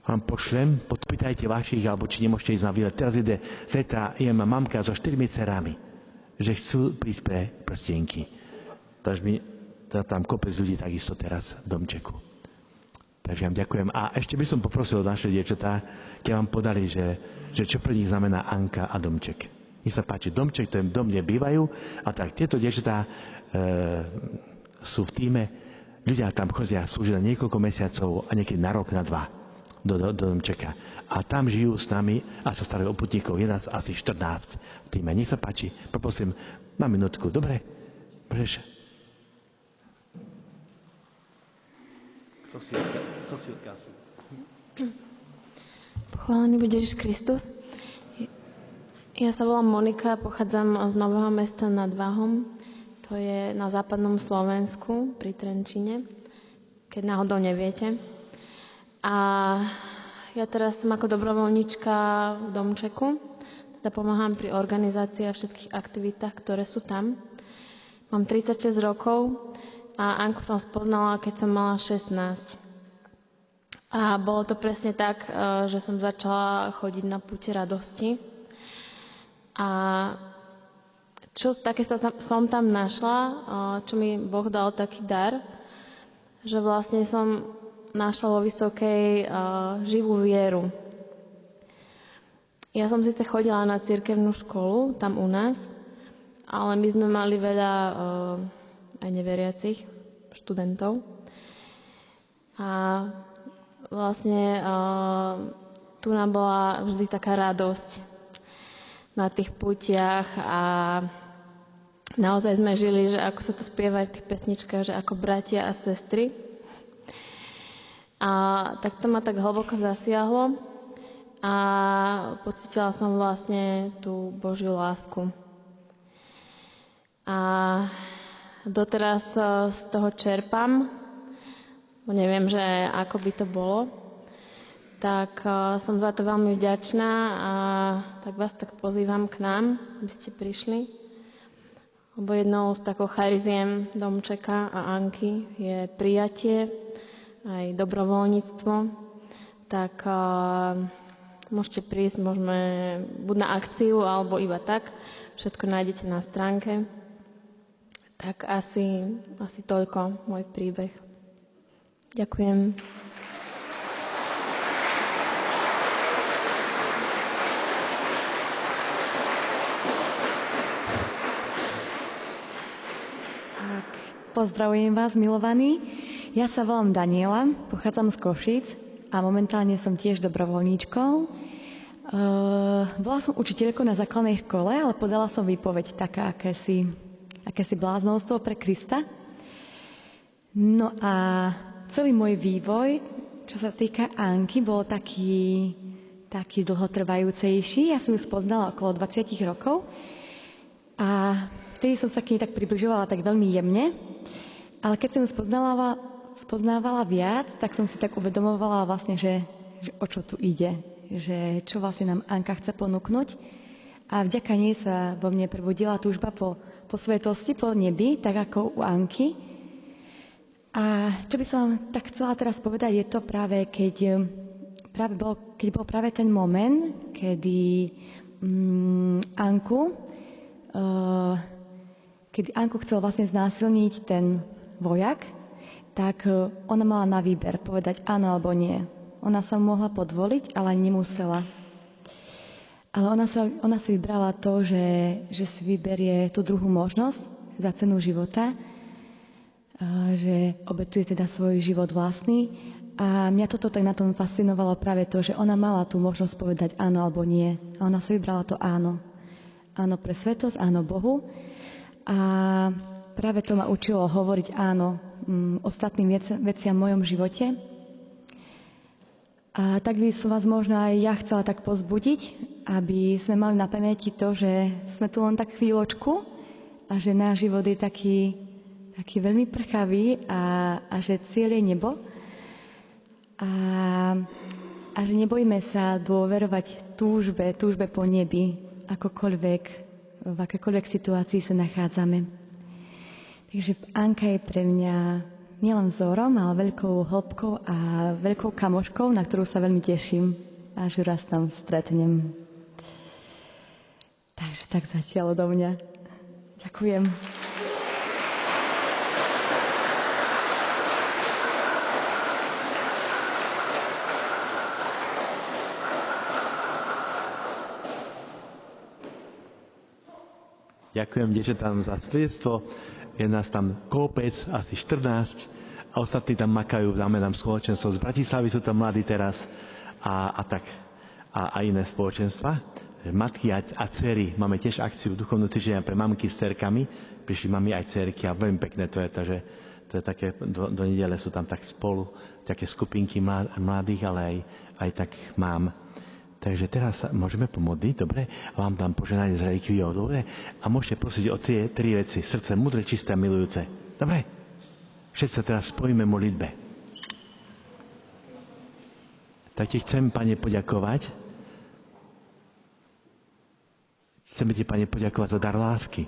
Vám pošlem, podpýtajte vašich, alebo či nemôžete ísť na výlet. Teraz zajtra je mamka so 4 dcerami, že chcú prísť pre prstienky. Takže mi tam kopec ľudí takisto teraz v domčeku. Takže vám ďakujem. A ešte by som poprosil naše dievčatá, keď vám podali, že čo pre nich znamená Anka a domček. Nech sa páči, domček, to je dom, kde bývajú. A tak tieto dievčatá sú v tíme, ľudia tam chodia, slúžia na niekoľko mesiacov a niekedy na rok, na 2 do domčeka. A tam žijú s nami a sa starajú o putníkov. Je nás asi 14 v tíme. Nech sa páči, poprosím na minútku. Dobre? Prečo? Kto si odkazuje? Pochválený bude Ježiš Kristus. Ja sa volám Monika, pochádzam z Nového Mesta nad Váhom. To je na západnom Slovensku, pri Trenčine, keď náhodou neviete. A ja teraz som ako dobrovoľníčka v domčeku, teda pomáham pri organizácii a všetkých aktivitách, ktoré sú tam. Mám 36 rokov a Anku som spoznala, keď som mala 16. A bolo to presne tak, že som začala chodiť na púte radosti. A čo také som tam našla, čo mi Boh dal taký dar, že vlastne som našla vo Vysokej živú vieru. Ja som síce chodila na cirkevnú školu, tam u nás, ale my sme mali veľa aj neveriacich študentov. A vlastne tu nám bola vždy taká radosť na tých putiach a naozaj sme žili, že ako sa to spieva aj v tých pesničkách, že ako bratia a sestry. A tak to ma tak hlboko zasiahlo a pocítila som vlastne tú Božiu lásku. A doteraz z toho čerpam, neviem, že ako by to bolo, tak som za to veľmi vďačná a tak vás tak pozývam k nám, aby ste prišli. Lebo jednou z takou chariziem domčeka a Anky je prijatie, aj dobrovoľníctvo, tak môžete prísť, môžeme buď na akciu, alebo iba tak. Všetko nájdete na stránke. Tak asi toľko môj príbeh. Ďakujem. Pozdravujem vás, milovaní. Ja sa volám Daniela, pochádzam z Košíc a momentálne som tiež dobrovoľníčkou. Bola som učiteľkou na základnej škole, ale podala som výpoveď taká, akési bláznovstvo pre Krista. No a celý môj vývoj, čo sa týka Anky, bol taký dlhotrvajúcejší. Ja som ju spoznala okolo 20 rokov a vtedy som sa k nej tak približovala tak veľmi jemne. Ale keď som ju spoznávala viac, tak som si tak uvedomovala vlastne, že o čo tu ide. Že čo vlastne nám Anka chce ponúknuť. A vďaka nej sa vo mne prebudila túžba po svetosti, po nebi, tak ako u Anky. A čo by som tak chcela teraz povedať, je to práve, keď bol práve ten moment, kedy Anku chcel vlastne znásilniť ten vojak, tak ona mala na výber povedať áno alebo nie. Ona sa mohla podvoliť, ale nemusela. Ale ona si vybrala to, že si vyberie tú druhú možnosť za cenu života, že obetuje teda svoj život vlastný. A mňa toto tak na tom fascinovalo práve to, že ona mala tú možnosť povedať áno alebo nie. A ona si vybrala to áno. Áno pre svetosť, áno Bohu. A práve to ma učilo hovoriť áno ostatným veciam v mojom živote. A tak by som vás možno aj ja chcela tak pozbudiť, aby sme mali na pamäti to, že sme tu len tak chvíľočku a že náš život je taký veľmi prchavý a že cieľ je nebo. A že nebojíme sa dôverovať túžbe po nebi, v akékoľvek situácii sa nachádzame. Takže Anka je pre mňa nielen vzorom, ale veľkou hĺbkou a veľkou kamoškou, na ktorú sa veľmi teším, až ju raz tam stretnem. Takže tak zatiaľ odo mňa. Ďakujem. Ďakujem dievčatám za svedectvo. Je nás tam kopec, asi 14 a ostatní tam makajú, dáme nám spoločenstvo. Z Bratislavy sú tam mladí teraz a iné spoločenstva. Matky a dcery, máme tiež akciu duchovného cvičenia pre mamky s dcerkami. Prišli mami aj dcerky a veľmi pekné to je, takže to je také, do nedele sú tam tak spolu, také skupinky mladých, ale aj tak mám. Takže teraz sa môžeme pomodliť, dobre? A vám dám požehnanie z relikviou, dobre? A môžete prosiť o tri veci. Srdce múdre, čisté a milujúce. Dobre? Všetci sa teraz spojíme v modlitbe. Tak ti chcem, Pane, poďakovať. Chceme ti, Pane, poďakovať za dar lásky.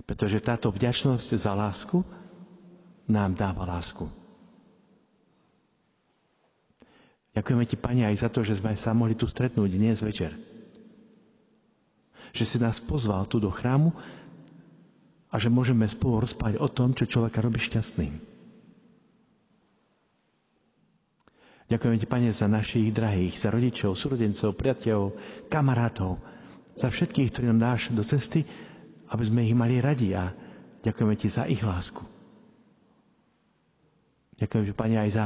Pretože táto vďačnosť za lásku nám dáva lásku. Ďakujeme ti, Pane, aj za to, že sme sa mohli tu stretnúť dnes večer. Že si nás pozval tu do chrámu a že môžeme spolu rozprávať o tom, čo človeka robí šťastným. Ďakujeme ti, Pane, za našich drahých, za rodičov, súrodencov, priateľov, kamarátov, za všetkých, ktorí nám dáš do cesty, aby sme ich mali radi a ďakujeme ti za ich lásku. Ďakujem ti, Pane, aj za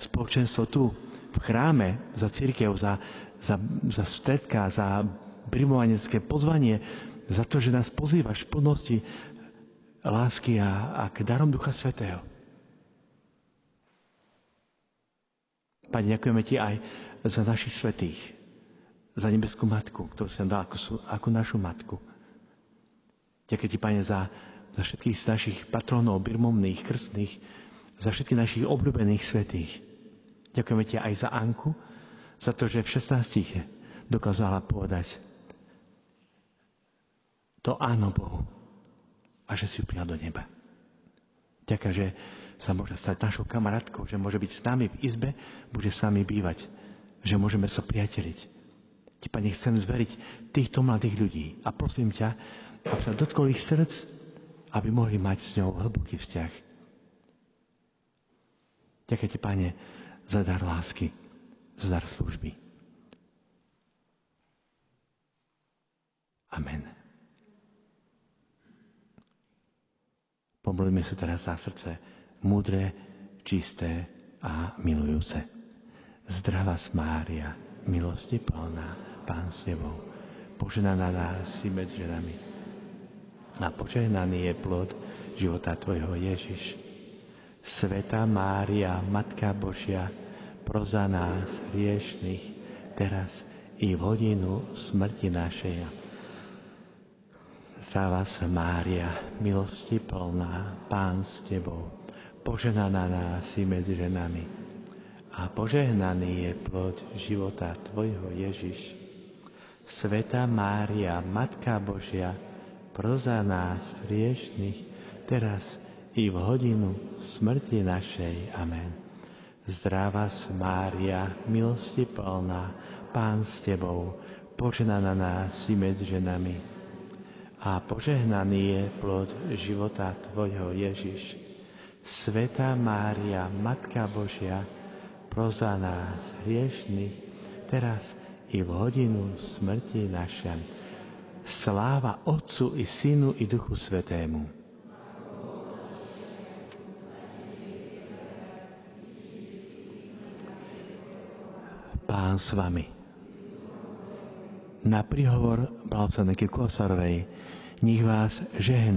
spoločenstvo tu, v chráme, za cirkev, za stredka, za primovanecké pozvanie, za to, že nás pozývaš v plnosti lásky a k darom Ducha Svätého. Pane, ďakujeme ti aj za našich svätých, za nebeskú matku, ktorú si nám dal ako našu matku. Ďakujem ti, Pane, za všetkých z našich patrónov, birmovných, krstných, za všetkých našich obľúbených svätých. Ďakujeme ti aj za Anku, za to, že v 16 dokázala povedať to áno Bohu a že si ju prijal do neba. Ďakujem, že sa môže stať našou kamarátkou, že môže byť s nami v izbe, bude s nami bývať, že môžeme sa priateliť. Ti, Pane, chcem zveriť týchto mladých ľudí a prosím ťa, aby sa dotkol ich srdc, aby mohli mať s ňou hlboký vzťah. Ďakujem ti, Pane, za dar lásky, za dar služby. Amen. Pomodlíme sa teraz za srdce múdre, čisté a milujúce. Zdravás Mária, milosti plná, Pán s tebou, požehnaná si medzi ženami a požehnaný je plod života tvojho Ježiš. Svätá Mária, Matka Božia, pros za nás hriešnych, teraz i v hodinu smrti našej. Zdravá sa Mária, milosti plná, Pán s tebou, požehnaná si medzi ženami a požehnaný je plod života tvojho Ježiš. Svätá Mária, Matka Božia, pros za nás hriešnych, teraz i v hodinu smrti našej. Amen. Zdravá sa Mária, milosti plná, Pán s tebou, požehnaná si medzi ženami a požehnaný je plod života tvojho Ježiš. Svätá Mária, Matka Božia, pros za nás hriešnych, teraz i v hodinu smrti našej. Sláva Otcu i Synu i Duchu Svätému. Pán s vami. Na príhovor blahoslavenej Kosárovej nech vás žehná